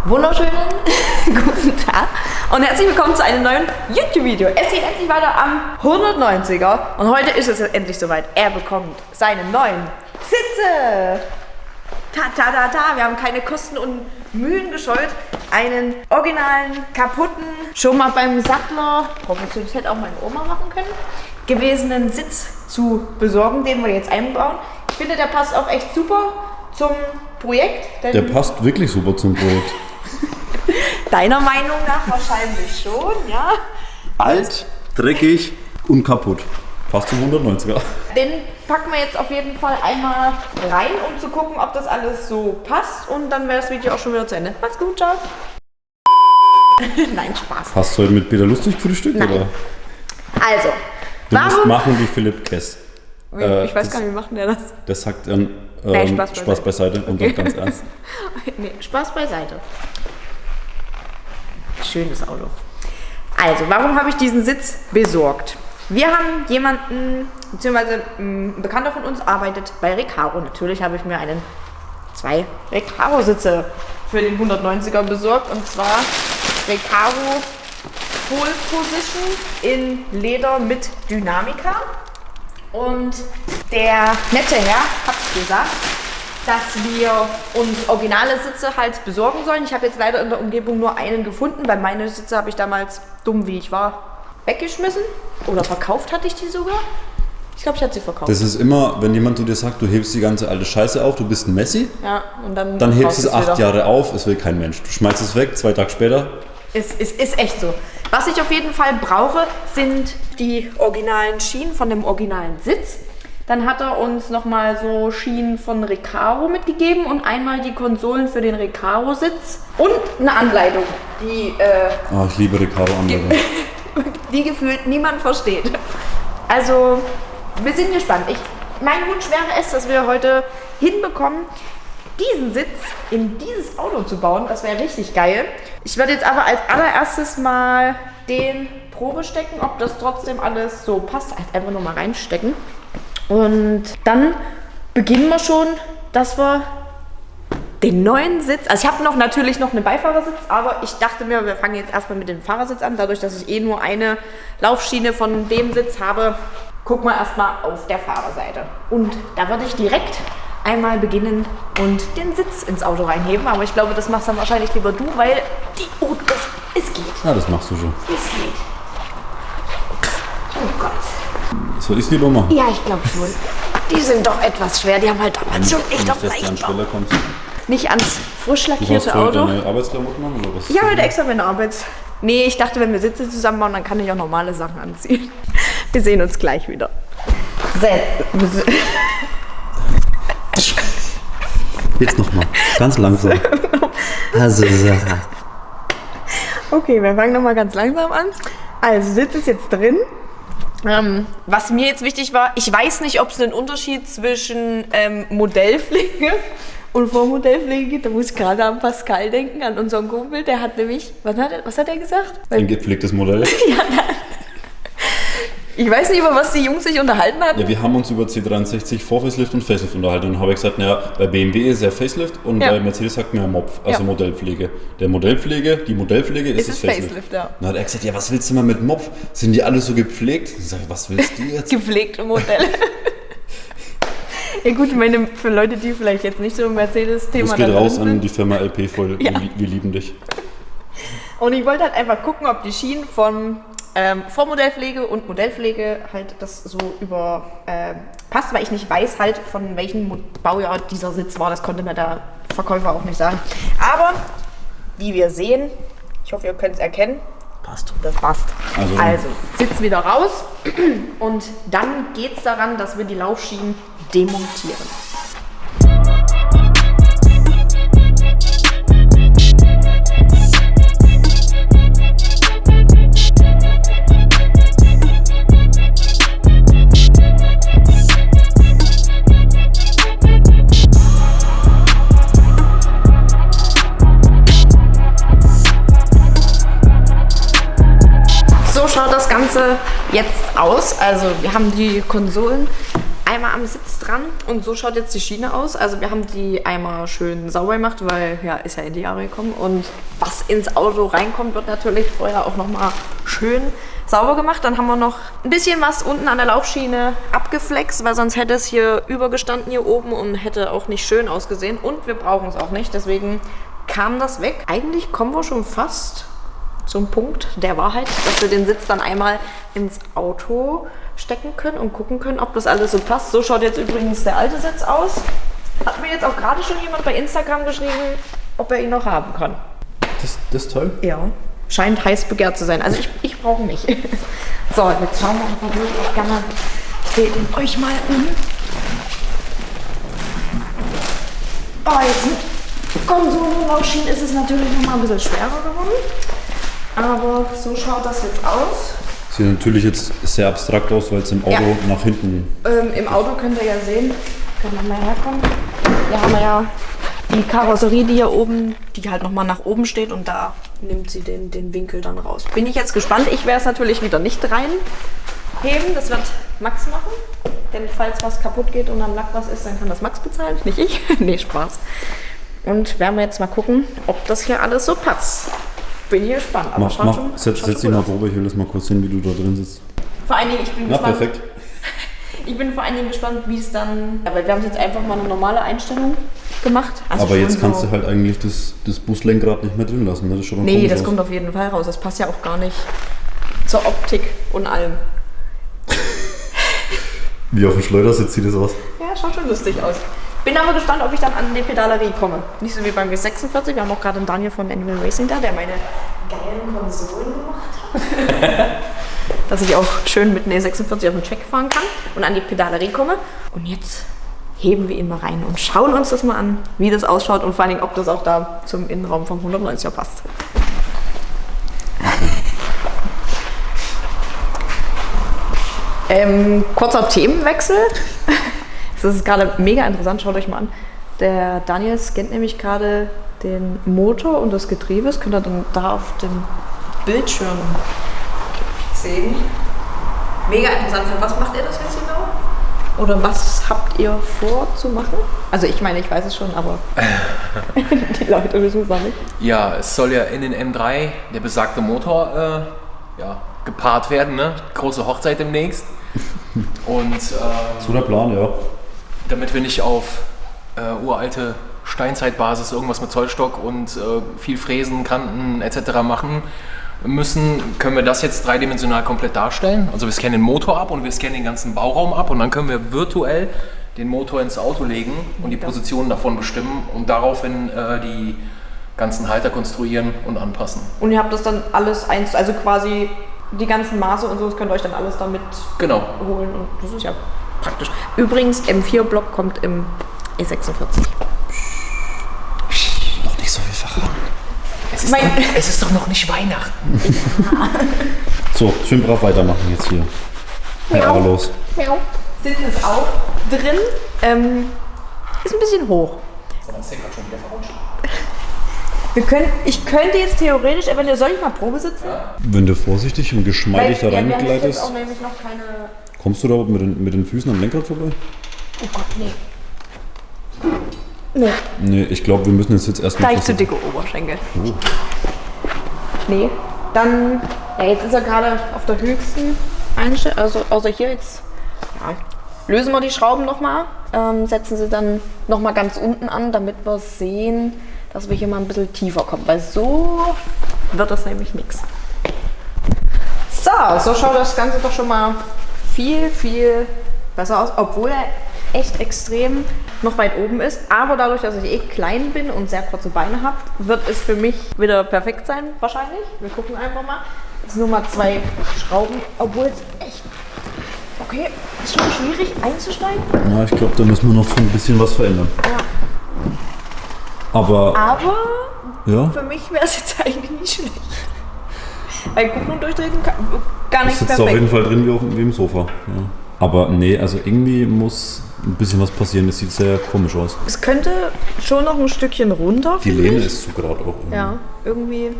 Wunderschönen guten Tag und herzlich willkommen zu einem neuen YouTube-Video. Es geht endlich weiter am 190er und heute ist es endlich soweit. Er bekommt seine neuen Sitze. Wir haben keine Kosten und Mühen gescheut, einen originalen, kaputten, schon mal beim Sattler, hoffentlich das hätte auch meine Oma machen können, gewesenen Sitz zu besorgen, den wir jetzt einbauen. Ich finde, der passt auch echt super zum Projekt. Der passt wirklich super zum Projekt. Deiner Meinung nach wahrscheinlich schon, ja. Alt, dreckig und kaputt. Passt zum 190er. Den packen wir jetzt auf jeden Fall einmal rein, um zu gucken, ob das alles so passt. Und dann wäre das Video auch schon wieder zu Ende. Macht's gut, ciao. Nein, Spaß. Hast du heute mit Peter Lustig gefrühstückt? Nein. Oder? Also, Du musst machen wie Philipp Kess. Ich weiß gar nicht, wie macht der das? Der sagt dann Spaß beiseite und Okay. dann ganz ernst. Nee, Spaß beiseite. Schönes Auto. Also, warum habe ich diesen Sitz besorgt? Wir haben jemanden, beziehungsweise ein Bekannter von uns arbeitet bei Recaro. Natürlich habe ich mir zwei Recaro-Sitze für den 190er besorgt. Und zwar Recaro Pole Position in Leder mit Dynamika. Und der nette Herr hat gesagt, dass wir uns originale Sitze halt besorgen sollen. Ich habe jetzt leider in der Umgebung nur einen gefunden, weil meine Sitze habe ich damals, dumm wie ich war, weggeschmissen. Oder verkauft hatte ich die sogar. Ich glaube, ich hatte sie verkauft. Das ist immer, wenn jemand zu dir sagt, du hebst die ganze alte Scheiße auf, du bist ein Messi, Ja, und dann hebst du es 8 wieder. Jahre auf, es will kein Mensch. Du schmeißt es weg, 2 Tage später. Es ist echt so. Was ich auf jeden Fall brauche, sind die originalen Schienen von dem originalen Sitz. Dann hat er uns nochmal so Schienen von Recaro mitgegeben und einmal die Konsolen für den Recaro-Sitz und eine Anleitung, die Ich liebe Recaro-Anleitung. die gefühlt niemand versteht. Also, wir sind gespannt. Mein Wunsch wäre es, dass wir heute hinbekommen, diesen Sitz in dieses Auto zu bauen. Das wäre richtig geil. Ich werde jetzt aber als allererstes mal den Probe stecken, ob das trotzdem alles so passt. Einfach nur mal reinstecken. Und dann beginnen wir schon, dass wir den neuen Sitz, also ich habe natürlich noch einen Beifahrersitz, aber ich dachte mir, wir fangen jetzt erstmal mit dem Fahrersitz an. Dadurch, dass ich nur eine Laufschiene von dem Sitz habe, gucken wir erstmal auf der Fahrerseite. Und da würde ich direkt einmal beginnen und den Sitz ins Auto reinheben. Aber ich glaube, das machst dann wahrscheinlich lieber du, weil es geht. Ja, das machst du schon. Es geht. Oh Gott. Soll ich es lieber machen? Ja, ich glaube schon. Die sind doch etwas schwer. Die haben halt damals schon echt auf Wenn du an leicht Schweller kommst. nicht ans frisch Du hast lackierte heute Auto. deine Arbeitsklamotten an oder was? Ich habe heute extra meine Arbeits... Nee, ich dachte, wenn wir Sitze zusammenbauen, dann kann ich auch normale Sachen anziehen. Wir sehen uns gleich wieder. Jetzt nochmal, ganz langsam. Also, Okay, wir fangen nochmal ganz langsam an. Also, Sitz ist jetzt drin. Was mir jetzt wichtig war, ich weiß nicht, ob es einen Unterschied zwischen Modellpflege und Vormodellpflege gibt. Da muss ich gerade an Pascal denken, an unseren Kumpel. Der hat nämlich, was hat er gesagt? ein gepflegtes Modell. Ich weiß nicht, über was die Jungs sich unterhalten hatten. Ja, wir haben uns über C63 Vor-Facelift und Facelift unterhalten und habe ich gesagt, naja, bei BMW ist ja Facelift und Ja. bei Mercedes sagt man ja Mopf, also Ja. Modellpflege. Die Modellpflege ist das Facelift. Ja. Dann hat er gesagt, ja, was willst du mal mit Mopf? Sind die alle so gepflegt? Ich sage, was willst du jetzt? Gepflegte Modelle. Ja gut, ich meine, für Leute, die vielleicht jetzt nicht so im Mercedes-Thema Das geht da raus drin an sind. die Firma LP voll. Ja. Wir lieben dich. Und ich wollte halt einfach gucken, ob die Schienen von Vormodellpflege und Modellpflege halt das so passt, weil ich nicht weiß halt, von welchem Baujahr dieser Sitz war. Das konnte mir der Verkäufer auch nicht sagen. Aber, wie wir sehen, ich hoffe, ihr könnt es erkennen, Passt. das passt. Also. Sitz wieder raus und dann geht es daran, dass wir die Laufschienen demontieren. So schaut das Ganze jetzt aus. Also wir haben die Konsolen einmal am Sitz dran und so schaut jetzt die Schiene aus. Also wir haben die einmal schön sauber gemacht, weil ja, ist ja in die Jahre gekommen und was ins Auto reinkommt, wird natürlich vorher auch nochmal schön sauber gemacht. Dann haben wir noch ein bisschen was unten an der Laufschiene abgeflext, weil sonst hätte es hier übergestanden hier oben und hätte auch nicht schön ausgesehen und wir brauchen es auch nicht, deswegen kam das weg. Eigentlich kommen wir schon fast zum Punkt der Wahrheit, dass wir den Sitz dann einmal ins Auto stecken können und gucken können, ob das alles so passt. So schaut jetzt übrigens der alte Sitz aus. Hat mir jetzt auch gerade schon jemand bei Instagram geschrieben, ob er ihn noch haben kann. Das ist toll. Ja, scheint heiß begehrt zu sein. Also ich brauche nicht. So, jetzt schauen wir einfach mal. Ich gerne den euch mal um. Oh, jetzt mit Konsummaschinen ist es natürlich noch mal ein bisschen schwerer geworden. Aber so schaut das jetzt aus. Sieht natürlich jetzt sehr abstrakt aus, weil es im Auto nach hinten... Im Auto könnt ihr ja sehen, können wir mal herkommen. Hier haben wir ja die Karosserie, die hier oben, die halt nochmal nach oben steht und da nimmt sie den Winkel dann raus. Bin ich jetzt gespannt. Ich werde es natürlich wieder nicht reinheben. Das wird Max machen. Denn falls was kaputt geht und am Lack was ist, dann kann das Max bezahlen, nicht ich. Nee, Spaß. Und werden wir jetzt mal gucken, ob das hier alles so passt. Bin hier gespannt. Aber setz dich mal Probe, ich will das mal kurz sehen, wie du da drin sitzt. Vor allen Dingen, ich bin gespannt. Perfekt. Ich bin vor allen Dingen gespannt, wie es dann... Aber wir haben jetzt einfach mal eine normale Einstellung gemacht. Also aber jetzt kannst du halt eigentlich das Buslenkrad nicht mehr drin lassen. Ne? Das schaut nee, das kommt auf jeden Fall raus. Das passt ja auch gar nicht zur Optik und allem. Wie auf dem Schleudersitz sieht das aus. Ja, schaut schon lustig aus. Bin aber gespannt, ob ich dann an die Pedalerie komme. Nicht so wie beim G46. Wir haben auch gerade einen Daniel von Animal Racing da, der meine geilen Konsolen gemacht hat. Dass ich auch schön mit einer E46 auf dem Track fahren kann und an die Pedalerie komme. Und jetzt heben wir ihn mal rein und schauen uns das mal an, wie das ausschaut und vor allem, ob das auch da zum Innenraum vom 190er passt. Kurzer Themenwechsel. Das ist gerade mega interessant, schaut euch mal an. Der Daniel scannt nämlich gerade den Motor und das Getriebe. Das könnt ihr dann da auf dem Bildschirm sehen. Mega interessant. Für was macht ihr das jetzt genau? Oder was habt ihr vor zu machen? Also ich meine, ich weiß es schon, aber die Leute wissen es noch nicht. Ja, es soll ja in den M3 der besagte Motor gepaart werden. Ne? Große Hochzeit demnächst. Und so der Plan, ja. Damit wir nicht auf uralte Steinzeitbasis irgendwas mit Zollstock und viel Fräsen, Kanten etc. machen müssen, können wir das jetzt dreidimensional komplett darstellen. Also wir scannen den Motor ab und wir scannen den ganzen Bauraum ab und dann können wir virtuell den Motor ins Auto legen und die Positionen davon bestimmen und daraufhin die ganzen Halter konstruieren und anpassen. Und ihr habt das dann alles eins, also quasi die ganzen Maße und so, das könnt ihr euch dann alles damit holen und das ist ja praktisch. Übrigens, M4-Block kommt im E46. Noch nicht so viel verraten. Es ist doch noch nicht Weihnachten. Ja. So, schön brav weitermachen jetzt hier. Ja, aber los. Sitz ist auch drin. Ist ein bisschen hoch. Ist der gerade schon wieder verrutscht? Ich könnte jetzt theoretisch, eventuell soll ich mal Probe sitzen? Wenn du vorsichtig und geschmeidig da reingleitest, auch nämlich noch keine... kommst du da mit den Füßen am Lenkrad vorbei? Oh Gott, nee. Nee. Nee, ich glaube, wir müssen jetzt erstmal... Gleich zu dicke Oberschenkel. Oh. Nee. Dann, ja, jetzt ist er gerade auf der höchsten Einstellung, also außer hier jetzt, ja, lösen wir die Schrauben nochmal, setzen sie dann nochmal ganz unten an, damit wir sehen, dass wir hier mal ein bisschen tiefer kommen, weil so wird das nämlich nichts. So schaut das Ganze doch schon mal viel, viel besser aus, obwohl er echt extrem noch weit oben ist. Aber dadurch, dass ich klein bin und sehr kurze Beine habe, wird es für mich wieder perfekt sein, wahrscheinlich. Wir gucken einfach mal. Jetzt nur mal 2 Schrauben, obwohl es echt... Okay, ist schon schwierig einzusteigen. Ja, ich glaube, da müssen wir noch so ein bisschen was verändern. Ja. Aber ja? Für mich wäre es jetzt eigentlich nicht schlecht. Weil gucken und durchtreten gar nicht sitzt perfekt. auf jeden Fall drin wie im Sofa. Ja. Aber nee, also irgendwie muss ein bisschen was passieren. Das sieht sehr komisch aus. Es könnte schon noch ein Stückchen runter. Die Lehne ist zu gerade auch. Ja, irgendwie.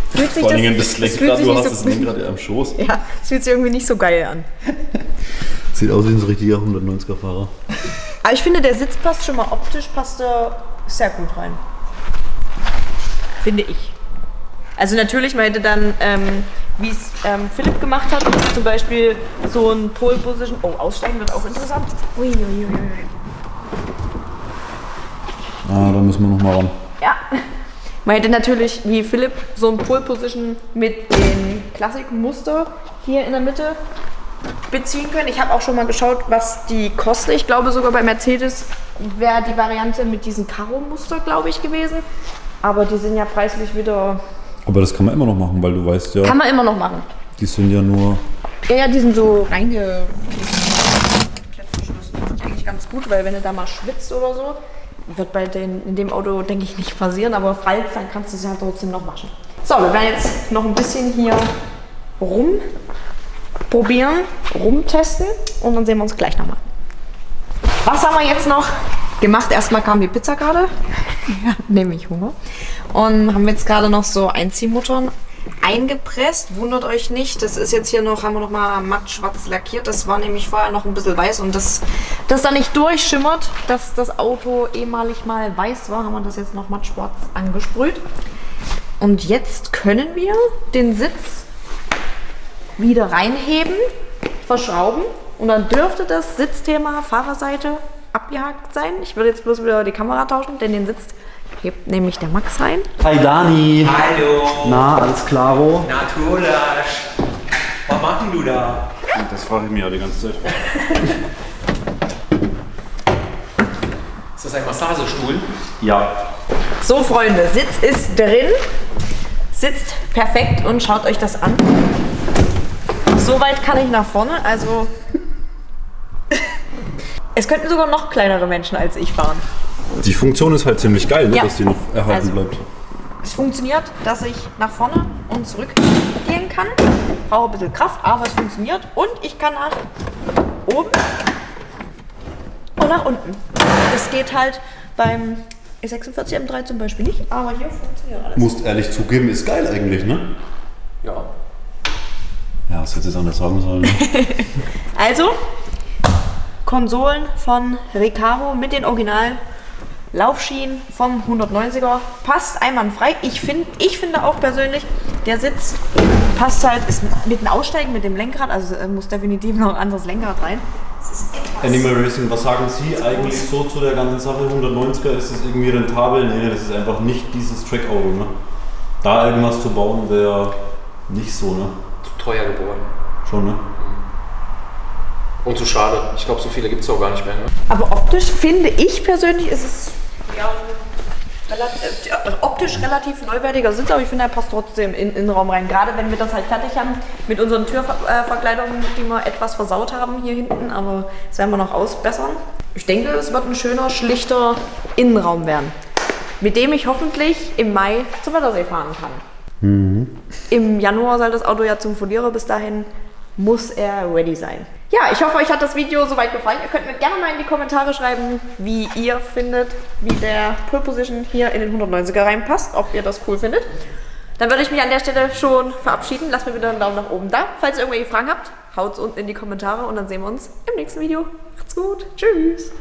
Fühlt sich vor allem das Lenkrad, du hast das Lenkrad am Schoß. Ja, es fühlt sich irgendwie nicht so geil an. Sieht aus wie ein so richtiger 190er-Fahrer. Aber ich finde, der Sitz passt schon mal optisch, passt da sehr gut rein. Finde ich. Also natürlich, man hätte dann, wie es Philipp gemacht hat, zum Beispiel so ein Pole Position. Oh, aussteigen wird auch interessant. Uiuiui. Ah, da müssen wir nochmal ran. Ja. Man hätte natürlich, wie Philipp, so ein Pole Position mit dem Klassikmuster hier in der Mitte beziehen können. Ich habe auch schon mal geschaut, was die kosten. Ich glaube sogar bei Mercedes wäre die Variante mit diesem Karo-Muster, glaube ich, gewesen. Aber die sind ja preislich wieder... Aber das kann man immer noch machen, weil du weißt ja, Kann man immer noch machen. die sind ja nur... Ja, die sind so reinge... Das ist eigentlich ganz gut, weil wenn du da mal schwitzt oder so, wird in dem Auto, denke ich, nicht passieren. Aber falls, dann kannst du es ja trotzdem noch waschen. So, wir werden jetzt noch ein bisschen hier rumprobieren, rumtesten und dann sehen wir uns gleich nochmal. Was haben wir jetzt noch gemacht? Erstmal kam die Pizza gerade, ja, nämlich Hunger. Und haben jetzt gerade noch so Einziehmotoren eingepresst. Wundert euch nicht, das ist jetzt hier noch, haben wir noch mal matt schwarz lackiert. Das war nämlich vorher noch ein bisschen weiß und das da nicht durchschimmert, dass das Auto ehemalig mal weiß war, haben wir das jetzt noch matt schwarz angesprüht. Und jetzt können wir den Sitz wieder reinheben, verschrauben und dann dürfte das Sitzthema Fahrerseite abgehakt sein. Ich würde jetzt bloß wieder die Kamera tauschen, denn den Sitz hebt nämlich der Max rein. Hi Dani! Hallo! Na, alles klaro? Natürlich! Was machen du da? Das frage ich mich ja die ganze Zeit. Ist das ein Massagestuhl? Ja. So Freunde, Sitz ist drin, sitzt perfekt und schaut euch das an. So weit kann ich nach vorne, also es könnten sogar noch kleinere Menschen als ich fahren. Die Funktion ist halt ziemlich geil, ne, Ja. dass die noch erhalten Also. bleibt. Es funktioniert, dass ich nach vorne und zurück gehen kann. Brauche ein bisschen Kraft, aber es funktioniert. Und ich kann nach oben und nach unten. Das geht halt beim E46 M3 zum Beispiel nicht, aber hier funktioniert alles. Musst ehrlich zugeben, ist geil eigentlich, ne? Ja. Ja, was hätte ich jetzt anders sagen sollen? Ne? Also, Konsolen von Recaro mit den Original Laufschienen vom 190er passt einwandfrei. Ich finde auch persönlich, der Sitz passt halt, ist mit dem Aussteigen, mit dem Lenkrad, also muss definitiv noch ein anderes Lenkrad rein. Es ist etwas Animal Racing, was sagen Sie eigentlich so zu der ganzen Sache? 190er, ist es irgendwie rentabel? Nee, das ist einfach nicht dieses Track-Auto, ne? Da irgendwas zu bauen wäre nicht so, ne? Zu teuer geworden. Schon, ne? Und zu schade. Ich glaube, so viele gibt es auch gar nicht mehr. Ne? Aber optisch finde ich persönlich ist es ja, optisch relativ neuwertiger Sitz, aber ich finde, er passt trotzdem in den Raum rein. Gerade wenn wir das halt fertig haben mit unseren Türverkleidungen, die wir etwas versaut haben hier hinten, aber das werden wir noch ausbessern. Ich denke, es wird ein schöner, schlichter Innenraum werden, mit dem ich hoffentlich im Mai zum Wettersee fahren kann. Im Januar soll das Auto ja zum Folierer, bis dahin muss er ready sein. Ja, ich hoffe, euch hat das Video soweit gefallen. Ihr könnt mir gerne mal in die Kommentare schreiben, wie ihr findet, wie der Pole Position hier in den 190er reinpasst, ob ihr das cool findet. Dann würde ich mich an der Stelle schon verabschieden. Lasst mir wieder einen Daumen nach oben da. Falls ihr irgendwelche Fragen habt, haut's unten in die Kommentare und dann sehen wir uns im nächsten Video. Macht's gut. Tschüss.